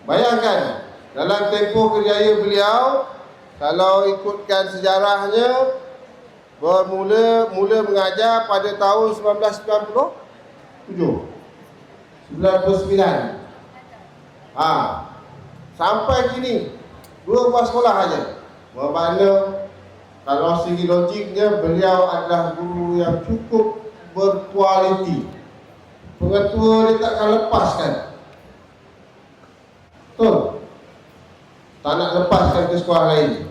Bayangkan, dalam tempoh kerjaya beliau, kalau ikutkan sejarahnya, mula mengajar pada tahun 1997, 99. Sampai kini 2 buah sekolah saja. Bermakna kalau segi logiknya, beliau adalah guru yang cukup berkualiti. Pengetua dia takkan lepaskan. Betul? Tak nak lepaskan ke sekolah lain.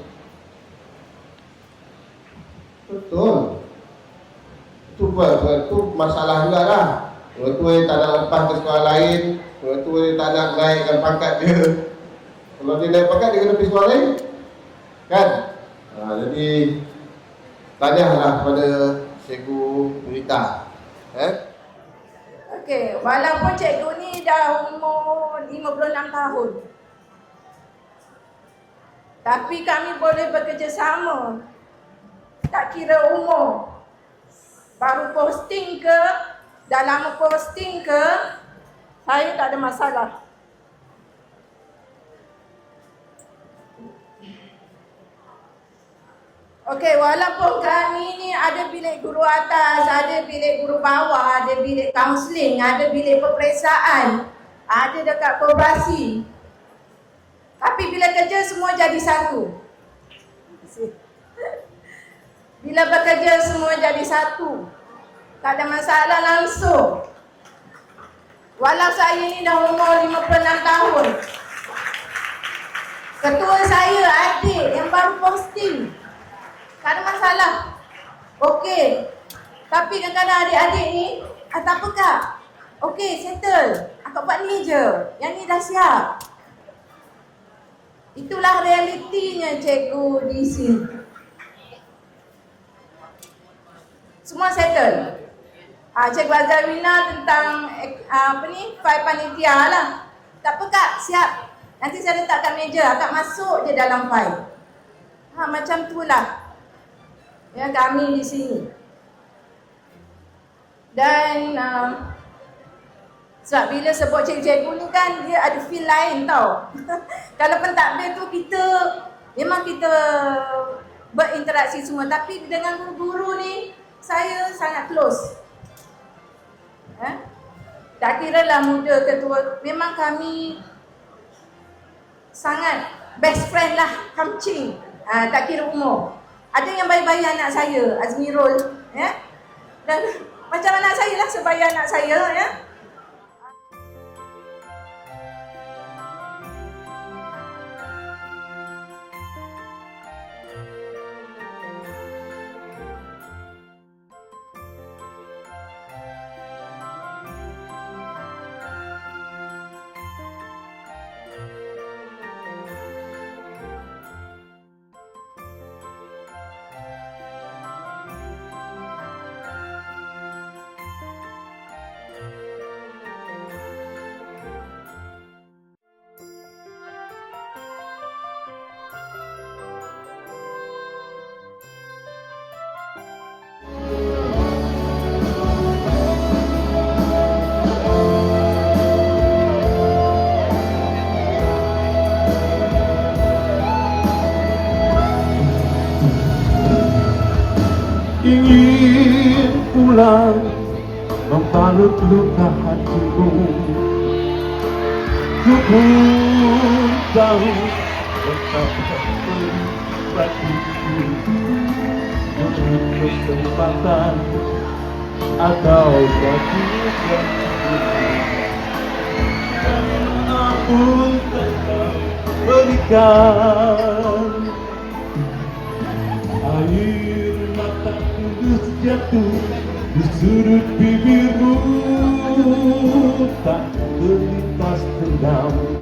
Betul. Itu masalah juga lah. Pengetua dia tak nak lepas ke sekolah lain. Pengetua dia tak nak naikkan pangkat dia. Kalau dia naik pangkat, dia kena pergi sekolah lain. Kan? Jadi tanyalah pada Cikgu Rita. Okey, walaupun cikgu ni dah umur 56 tahun, tapi kami boleh bekerjasama. Tak kira umur. Baru posting ke, dah lama posting ke, saya tak ada masalah. Okey, walaupun kami ni ada bilik guru atas, ada bilik guru bawah, ada bilik kaunseling, ada bilik peperiksaan, ada dekat koperasi. Tapi bila kerja semua jadi satu. Bila bekerja semua jadi satu. Tak ada masalah langsung. Walau saya ni dah umur 56 tahun. Ketua saya adik yang baru posting. Tak ada masalah. Okey. Tapi kadang-kadang adik-adik ni, tak apa kak? Okey, settle. Akak buat ni je. Yang ni dah siap. Itulah realitinya cikgu di sini. Semua settle. Cikgu Azarina tentang file panitia lah. Tak apa kak, siap. Nanti saya letak kat meja, akak masuk je dalam file. Macam tu lah. Ya, kami di sini. Dan sebab bila sebut cikgu-cikgu ni kan, dia ada feel lain tau. Kalau pentadbir tu memang kita berinteraksi semua. Tapi dengan guru-guru ni, saya sangat close. Tak kira lah muda ke tua, memang kami sangat best friend lah, kamcing. Tak kira umur. Ada yang bayar-bayar anak saya, Azmirul, ya. Dan macam anak saya lah, sebaya anak saya, ya. Ingin pulang membalut luka hatimu. Ku tahu betapa batiku untuk kesempatan atau batu namun tetap berikan air mata tulus jatuh di sudut bibirmu. Tak